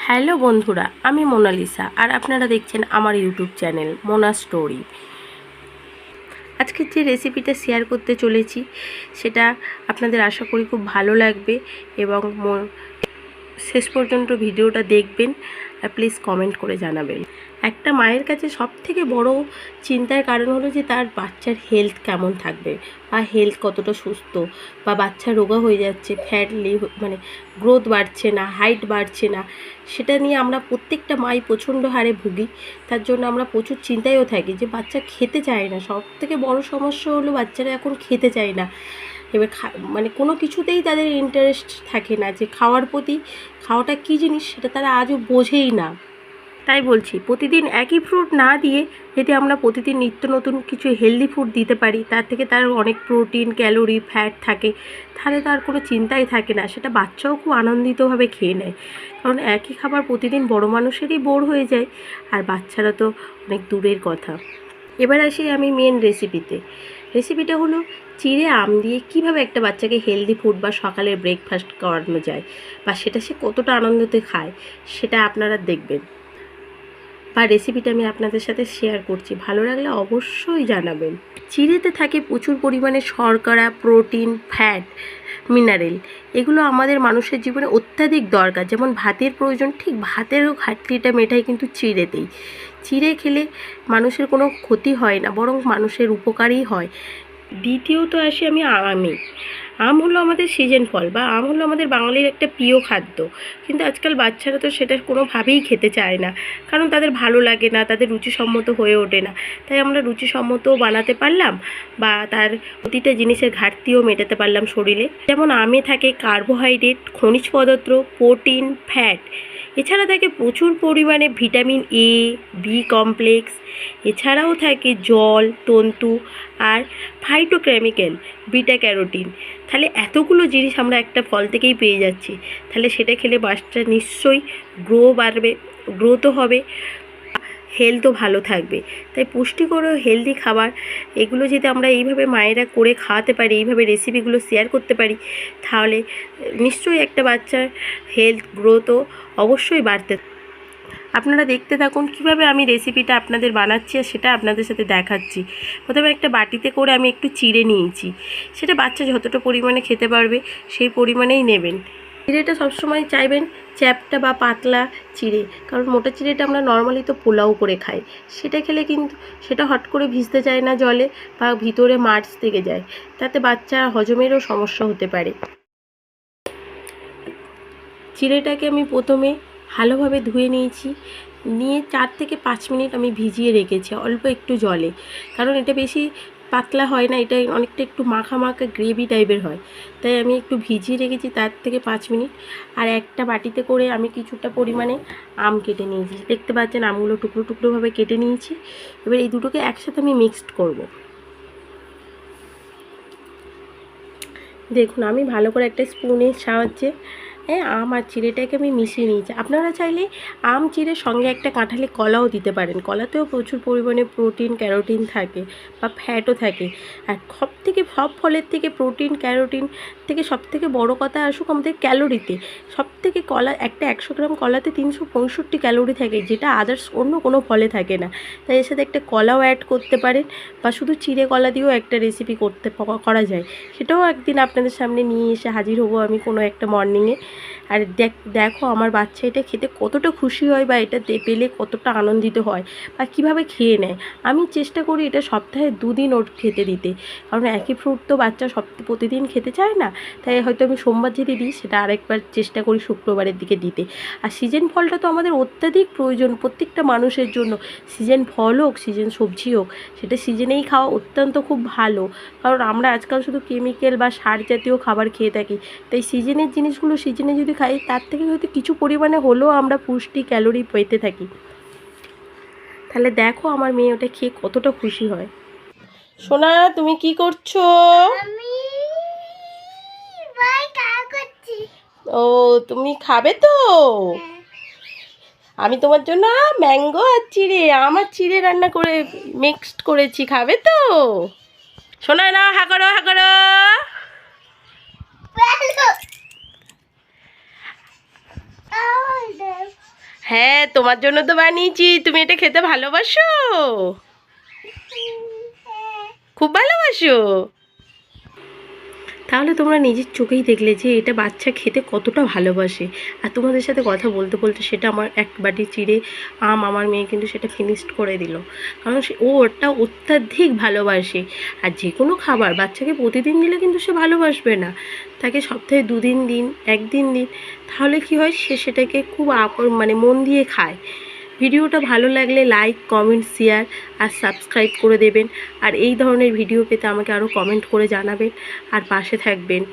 Hello বন্ধুরা, আমি Mona Lisa আর আপনারা দেখছেন আমার ইউটিউব চ্যানেল মোনা স্টোরি। আজকের যে রেসিপিটা শেয়ার করতে চলেছি সেটা আপনাদের আশা করি খুব ভালো লাগবে এবং শেষ পর্যন্ত ভিডিওটা দেখবেন আর প্লিজ কমেন্ট করে জানাবেন। একটা মায়ের কাছে সবথেকে বড় চিন্তার কারণ হলো যে তার বাচ্চার হেলথ কেমন থাকবে বা হেলথ কতটা সুস্থ, বা বাচ্চা রোগা হয়ে যাচ্ছে, ফ্যাটলি মানে গ্রোথ বাড়ছে না, হাইট বাড়ছে না, সেটা নিয়ে আমরা প্রত্যেকটা মাই প্রচণ্ড হারে ভুগি। তার জন্য আমরা প্রচুর চিন্তায়ও থাকি যে বাচ্চা খেতে চায় না। সবথেকে বড় সমস্যা হলো বাচ্চারা এখন খেতে চায় না। এবার মানে কোনো কিছুতেই তাদের ইন্টারেস্ট থাকে না, যে খাওয়ার প্রতি, খাওয়াটা কী জিনিস সেটা তারা আজও বোঝেই না। তাই বলছি, প্রতিদিন একই ফ্রুট না দিয়ে যদি আমরা প্রতিদিন নিত্য নতুন কিছু হেলদি ফুড দিতে পারি, তার থেকে তার অনেক প্রোটিন, ক্যালোরি, ফ্যাট থাকে, তাহলে তার কোনো চিন্তাই থাকে না। সেটা বাচ্চাও খুব আনন্দিতভাবে খেয়ে নেয়। কারণ একই খাবার প্রতিদিন বড় মানুষেরই বোর হয়ে যায়, আর বাচ্চারা তো অনেক দূরের কথা। এবার আসি আমি মেন রেসিপিতে। রেসিপিটা হলো চিড়ে আম দিয়ে কীভাবে একটা বাচ্চাকে হেলদি ফুড বা সকালের ব্রেকফাস্ট করানো যায়, বা সেটা সে কতটা আনন্দতে খায় সেটা আপনারা দেখবেন, বা রেসিপিটা আমি আপনাদের সাথে শেয়ার করছি। ভালো লাগলে অবশ্যই জানাবেন। চিড়েতে থাকে প্রচুর পরিমাণে শর্করা, প্রোটিন, ফ্যাট, মিনারেল। এগুলো আমাদের মানুষের জীবনে অত্যাধিক দরকার। যেমন ভাতের প্রয়োজন, ঠিক ভাতেরও ঘাটতিটা মেটায় কিন্তু চিড়েতেই। চিড়ে খেলে মানুষের কোনো ক্ষতি হয় না, বরং মানুষের উপকারই হয়। দ্বিতীয়ত আসি আমি আমে। আম হলো আমাদের সিজন ফল, বা আম হলো আমাদের বাঙালির একটা প্রিয় খাদ্য। কিন্তু আজকাল বাচ্চারা তো সেটা কোনোভাবেই খেতে চায় না, কারণ তাদের ভালো লাগে না, তাদের রুচিসম্মত হয়ে ওঠে না। তাই আমরা রুচিসম্মতও বানাতে পারলাম, বা তার প্রতিটা জিনিসের ঘাটতিও মেটাতে পারলাম শরীরে। যেমন আমে থাকে কার্বোহাইড্রেট, খনিজ পদার্থ, প্রোটিন, ফ্যাট। এছাড়া থাকে প্রচুর পরিমাণে ভিটামিন এ, বি কমপ্লেক্স। এছাড়াও থাকে জল, তন্তু আর ফাইটোকেমিক্যাল, বিটা ক্যারোটিন। তাহলে এতগুলো জিনিস আমরা একটা ফল থেকেই পেয়ে যাচ্ছি। তাহলে সেটা খেলে বাচ্চা নিশ্চয়ই বাড়বে, গ্রোথও হবে, হেলথও ভালো থাকবে। তাই পুষ্টিকর ও হেলদি খাবার এগুলো যদি আমরা এইভাবে মায়েরা করে খাওয়াতে পারি, এইভাবে রেসিপিগুলো শেয়ার করতে পারি, তাহলে নিশ্চয়ই একটা বাচ্চার হেলথ গ্রোথও অবশ্যই বাড়তে। আপনারা দেখতে থাকুন কীভাবে আমি রেসিপিটা আপনাদের বানাচ্ছি আর সেটা আপনাদের সাথে দেখাচ্ছি। প্রথমে একটা বাটিতে করে আমি একটু চিড়ে নিয়েছি। সেটা বাচ্চা যতটা পরিমাণে খেতে পারবে সেই পরিমাণেই নেবেন। চিড়েটা সবসময় চাইবেন চ্যাপটা বা পাতলা চিড়ে, কারণ মোটা চিড়েটা আমরা নর্মালি তো পোলাও করে খাই। সেটা খেলে কিন্তু সেটা হট করে ভিজতে চায় না জলে, বা ভিতরে মাছ থেকে যায়, তাতে বাচ্চা হজমেরও সমস্যা হতে পারে। চিড়েটাকে আমি প্রথমে ভালোভাবে ধুয়ে নিয়েছি, নিয়ে 4 থেকে 5 মিনিট আমি ভিজিয়ে রেখেছি অল্প একটু জলে। কারণ এটা বেশি পাতলা হয় না, এটা অনেকটা একটু মাখা মাখা গ্রেভি টাইপের হয়। তাই আমি একটু ভিজিয়ে রেখেছি 4 থেকে 5 মিনিট। আর একটা বাটিতে করে আমি কিছুটা পরিমাণে আম কেটে নিয়েছি। দেখতে পাচ্ছেন আমগুলো টুকরো টুকরোভাবে কেটে নিয়েছি। এবার এই দুটোকে একসাথে আমি মিক্সড করব। দেখুন আমি ভালো করে একটা স্পুনের সাহায্যে আম আর চিড়েটাকে আমি মিশিয়ে নিয়েছি। আপনারা চাইলে আম চিড়ের সঙ্গে একটা কাঁঠালি কলাও দিতে পারেন। কলাতেও প্রচুর পরিমাণে প্রোটিন, ক্যারোটিন থাকে, বা ফ্যাটও থাকে। আর সব ফলের থেকে প্রোটিন, ক্যারোটিন থেকে সবথেকে বড় কথা আসুক আমাদের ক্যালোরিতে। সবথেকে একটা 100 গ্রাম কলাতে 365 ক্যালোরি থাকে, যেটা আদার্স অন্য কোনো ফলে থাকে না। তাই এর সাথে একটা কলাও অ্যাড করতে পারেন, বা শুধু চিড়ে কলা দিয়েও একটা রেসিপি করা যায়। সেটাও একদিন আপনাদের সামনে নিয়ে এসে হাজির হব আমি কোনো একটা মর্নিংয়ে। আর দেখো আমার বাচ্চা এটা খেতে কতটা খুশি হয়, বা এটা পেলে কতটা আনন্দিত হয়, বা কীভাবে খেয়ে নেয়। আমি চেষ্টা করি এটা সপ্তাহে 2 দিন ওর খেতে দিতে, কারণ একই ফ্রুট তো বাচ্চা প্রতিদিন খেতে চায় না। তাই হয়তো আমি সোমবার যদি দিই, সেটা আরেকবার চেষ্টা করি শুক্রবারের দিকে দিতে। আর সিজন ফলটা তো আমাদের অত্যাধিক প্রয়োজন প্রত্যেকটা মানুষের জন্য। সিজন ফল হোক, সিজন সবজি হোক, সেটা সিজনেই খাওয়া অত্যন্ত খুব ভালো। কারণ আমরা আজকাল শুধু কেমিক্যাল বা সার জাতীয় খাবার খেয়ে থাকি। তাই সিজনের জিনিসগুলো সিজনে যদি খাই, তার থেকে হয়তো কিছু পরিমাণে হলেও আমরা পুষ্টি, ক্যালোরি পেতে থাকি। তাহলে দেখো আমার মেয়ে ওটা খেয়ে কতটা খুশি হয়। সোনা, তুমি কি করছো? ও, তুমি খাবে তো? আমি তোমার জন্য ম্যাঙ্গো আর চিড়ে, আমার চিড়ে রান্না করে মিক্সড করেছি, খাবে তো? সোনা না, হা করো হা করো। হ্যাঁ, তোমার জন্য তো বানিয়েছি। তুমি এটা খেতে ভালোবাসো? খুব ভালোবাসো? তাহলে তোমরা নিজের চোখেই দেখলে যে এটা বাচ্চা খেতে কতটা ভালোবাসে। আর তোমাদের সাথে কথা বলতে বলতে সেটা আমার এক বাটি চিড়ে আমার মেয়ে কিন্তু সেটা ফিনিশড করে দিল। কারণ ও ওটা অত্যাধিক ভালোবাসে। আর যে কোনো খাবার বাচ্চাকে প্রতিদিন দিলে কিন্তু সে ভালোবাসবে না, তাকে সপ্তাহে 2 দিন দিন, 1 দিন দিন, তাহলে কি হয়, সে সেটাকে খুব মানে মন দিয়ে খায়। ভিডিওটা ভালো লাগলে লাইক, কমেন্ট, শেয়ার আর সাবস্ক্রাইব করে দেবেন। আর এই ধরনের ভিডিও পেতে আমাকে আরও কমেন্ট করে জানাবেন আর পাশে থাকবেন।